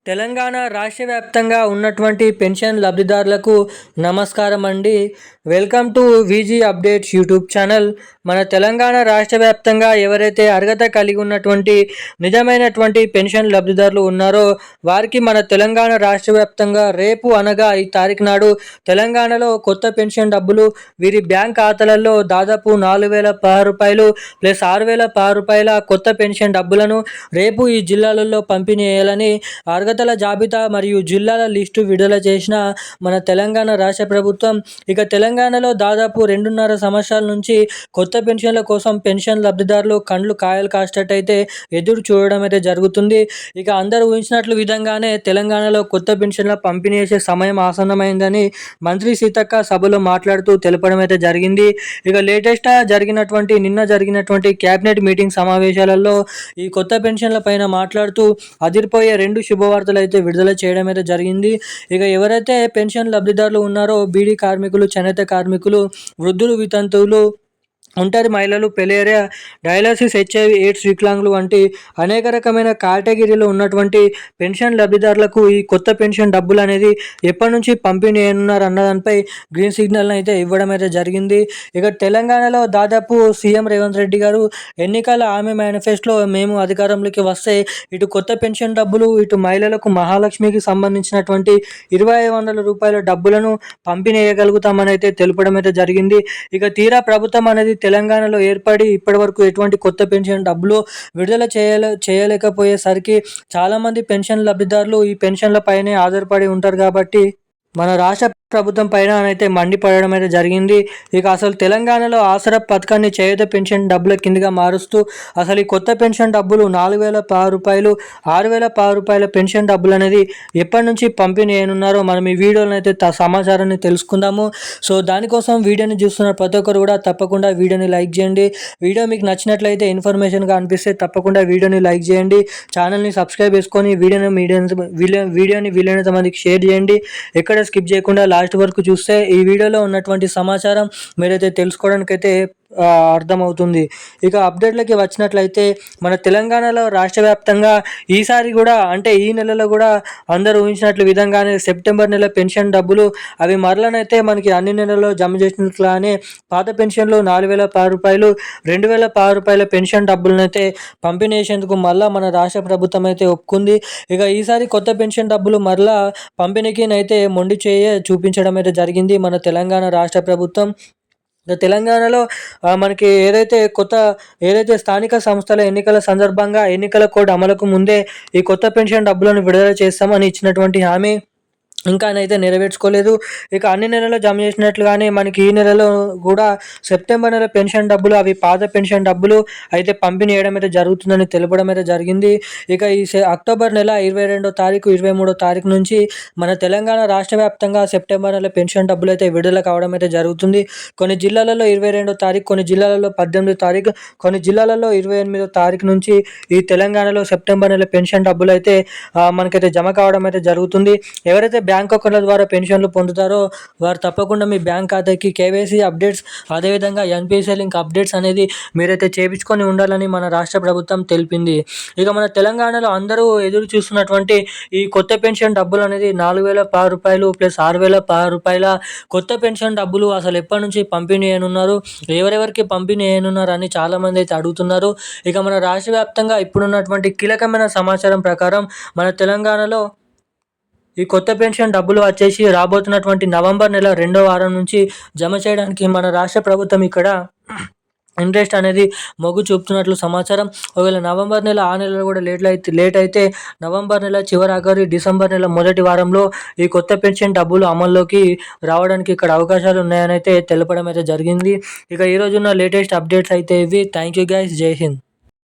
తెలంగాణ రాష్ట్ర వ్యాప్తంగా ఉన్నటువంటి పెన్షన్ లబ్ధిదారులకు నమస్కారం అండి. Welcome to VG updates YouTube channel. మన తెలంగాణ రాష్ట్ర వ్యాప్తంగా ఎవరైతే అర్హత కలిగి ఉన్నటువంటి నిజమైనటువంటి పెన్షన్ లబ్ధిదారులు ఉన్నారో వారికి మన తెలంగాణ రాష్ట్ర వ్యాప్తంగా రేపు అనగా ఈ తారీఖు నాడు తెలంగాణలో కొత్త పెన్షన్ డబ్బులు వీరి బ్యాంక్ ఖాతాలలో దాదాపు 4,016 రూపాయలు ప్లస్ 6,016 రూపాయల కొత్త పెన్షన్ డబ్బులను రేపు ఈ జిల్లాలలో పంపిణీ చేయాలని అర్హతల జాబితా మరియు జిల్లాల లిస్టు విడుదల చేసిన మన తెలంగాణ రాష్ట్ర ప్రభుత్వం. ఇక తెలంగాణలో దాదాపు 2.5 సంవత్సరాల నుంచి కొత్త పెన్షన్ల కోసం పెన్షన్ లబ్ధిదారులు కండ్లు కాయలు కాసేటట్టయితే ఎదురు చూడడం అయితే జరుగుతుంది. ఇక అందరూ ఊహించినట్లు విధంగానే తెలంగాణలో కొత్త పెన్షన్ల పంపిణీ చేసే సమయం ఆసన్నమైందని మంత్రి సీతక్క సభలో మాట్లాడుతూ తెలపడం అయితే జరిగింది. ఇక నిన్న జరిగినటువంటి క్యాబినెట్ మీటింగ్ సమావేశాలలో ఈ కొత్త పెన్షన్ల పైన మాట్లాడుతూ అదిరిపోయే 2 శుభవార్తలు అయితే విడుదల చేయడం అయితే జరిగింది. ఇక ఎవరైతే పెన్షన్ లబ్ధిదారులు ఉన్నారో బీడీ కార్మికులు, చేనేత కార్మికులు, వృద్ధులు, వితంతువులు, ఒంటరి మహిళలు, పెలేరియా, డయాలసిస్, HIV, ఎయిడ్స్, వికలాంగులు వంటి అనేక రకమైన కేటగిరీలో ఉన్నటువంటి పెన్షన్ లబ్ధిదారులకు ఈ కొత్త పెన్షన్ డబ్బులు అనేది ఎప్పటి నుంచి పంపిణీ చేయనున్నారు అన్న దానిపై గ్రీన్ సిగ్నల్ అయితే ఇవ్వడం అయితే జరిగింది. ఇక తెలంగాణలో దాదాపు సీఎం రేవంత్ రెడ్డి గారు ఎన్నికల హామీ మేనిఫెస్టోలో మేము అధికారంలోకి వస్తే ఇటు కొత్త పెన్షన్ డబ్బులు, ఇటు మహిళలకు మహాలక్ష్మికి సంబంధించినటువంటి 2,500 రూపాయల డబ్బులను పంపిణీ చేయగలుగుతామని అయితే తెలుపడం అయితే జరిగింది. ఇక తీరా ప్రభుత్వం అనేది తెలంగాణలో ఏర్పడి ఇప్పటి వరకు ఎటువంటి కొత్త పెన్షన్ డబ్బులు విడుదల చేయలేకపోయేసరికి చాలామంది పెన్షన్ లబ్ధిదారులు ఈ పెన్షన్ల పైనే ఆధారపడి ఉంటారు కాబట్టి మన రాష్ట్ర ప్రభుత్వం పైన అయితే మండిపడడం అయితే జరిగింది. ఇక అసలు తెలంగాణలో ఆసరా పథకాన్ని చేయూత పెన్షన్ డబ్బుల కిందగా మారుస్తూ అసలు ఈ కొత్త పెన్షన్ డబ్బులు 4,016 రూపాయలు, 6,016 రూపాయల పెన్షన్ డబ్బులు అనేది ఎప్పటి నుంచి పంపిణీ చేయనున్నారో మనం ఈ వీడియోలో అయితే సమాచారాన్ని తెలుసుకుందాము. సో దానికోసం వీడియోని చూస్తున్న ప్రతి ఒక్కరు కూడా తప్పకుండా వీడియోని లైక్ చేయండి. వీడియో మీకు నచ్చినట్లయితే ఇన్ఫర్మేషన్గా అనిపిస్తే తప్పకుండా వీడియోని లైక్ చేయండి. ఛానల్ని సబ్స్క్రైబ్ చేసుకొని వీడియోని వీలైనంత మందికి షేర్ చేయండి. ఎక్కడ స్కిప్ చేయకుండా లాస్ట్ వరకు చూస్తే ఈ వీడియోలో ఉన్నటువంటి సమాచారం మీరైతే తెలుసుకోవడానికైతే అర్థమవుతుంది. ఇక అప్డేట్లకి వచ్చినట్లయితే మన తెలంగాణలో రాష్ట్ర వ్యాప్తంగా ఈసారి కూడా అంటే ఈ నెలలో కూడా అందరూ ఊహించినట్లు విధంగానే సెప్టెంబర్ నెల పెన్షన్ డబ్బులు అవి మరలనైతే మనకి అన్ని నెలల్లో జమ చేసినట్లుగానే పాత పెన్షన్లు 4,016 రూపాయలు, 2,016 రూపాయల పెన్షన్ డబ్బులనైతే పంపిణీ చేసేందుకు మళ్ళీ మన రాష్ట్ర ప్రభుత్వం అయితే ఒప్పుకుంది. ఇక ఈసారి కొత్త పెన్షన్ డబ్బులు మరలా పంపిణీకి అయితే మొండి చూపించడం అయితే జరిగింది మన తెలంగాణ రాష్ట్ర ప్రభుత్వం. తెలంగాణలో మనకి ఏదైతే స్థానిక సంస్థల ఎన్నికల సందర్భంగా ఎన్నికల కోడ్ అమలుకు ముందే ఈ కొత్త పెన్షన్ డబ్బులను విడుదల చేస్తామని ఇచ్చినటువంటి హామీ ఇంకానైతే నెరవేర్చుకోలేదు. ఇక అన్ని నెలల్లో జమ చేసినట్లుగానే మనకి ఈ నెలలో కూడా సెప్టెంబర్ నెల పెన్షన్ డబ్బులు అవి పాత పెన్షన్ డబ్బులు అయితే పంపిణీ చేయడం అయితే జరుగుతుందని తెలపడం అయితే జరిగింది. ఇక ఈ అక్టోబర్ నెల 22వ తారీఖు, 23వ తారీఖు నుంచి మన తెలంగాణ రాష్ట్ర వ్యాప్తంగా సెప్టెంబర్ నెల పెన్షన్ డబ్బులు అయితే విడుదల కావడం అయితే జరుగుతుంది. కొన్ని జిల్లాలలో 22వ తారీఖు, కొన్ని జిల్లాలలో 18వ తారీఖు, కొన్ని జిల్లాలలో 28వ తారీఖు నుంచి ఈ తెలంగాణలో సెప్టెంబర్ నెల పెన్షన్ డబ్బులు అయితే మనకైతే జమ కావడం అయితే జరుగుతుంది. ఎవరైతే బ్యాంక్ అకౌంట్ల ద్వారా పెన్షన్లు పొందుతారో వారు తప్పకుండా మీ బ్యాంక్ ఖాతాకి కేవైసీ అప్డేట్స్, అదేవిధంగా ఎన్పిసిఐ లింక్ అప్డేట్స్ అనేది మీరైతే చేయించుకొని ఉండాలని మన రాష్ట్ర ప్రభుత్వం తెలిపింది. ఇక మన తెలంగాణలో అందరూ ఎదురు చూస్తున్నటువంటి ఈ కొత్త పెన్షన్ డబ్బులు అనేది 4,016 రూపాయలు ప్లస్ 6,016 రూపాయల కొత్త పెన్షన్ డబ్బులు అసలు ఎప్పటి నుంచి పంపిణీ చేయనున్నారు, ఎవరెవరికి పంపిణీ చేయనున్నారు అని చాలామంది అయితే అడుగుతున్నారు. ఇక మన రాష్ట్ర వ్యాప్తంగా ఇప్పుడున్నటువంటి కీలకమైన సమాచారం ప్రకారం మన తెలంగాణలో ఈ కొత్త పెన్షన్ డబ్బులు వచ్చేసి రాబోతున్నటువంటి నవంబర్ నెల 2వ వారం నుంచి జమ చేయడానికి మన రాష్ట్ర ప్రభుత్వం ఇక్కడ ఇంట్రెస్ట్ అనేది మొగ్గు చూపుతున్నట్లు సమాచారం. ఒకవేళ నవంబర్ నెల ఆ నెలలో కూడా లేట్ అయితే నవంబర్ నెల చివరి డిసెంబర్ నెల మొదటి వారంలో ఈ కొత్త పెన్షన్ డబ్బులు అమల్లోకి రావడానికి ఇక్కడ అవకాశాలు ఉన్నాయని అయితే తెలపడం అయితే జరిగింది. ఇక ఈరోజున్న లేటెస్ట్ అప్డేట్స్ అయితే ఇవి. Thank you guys. జై హింద్.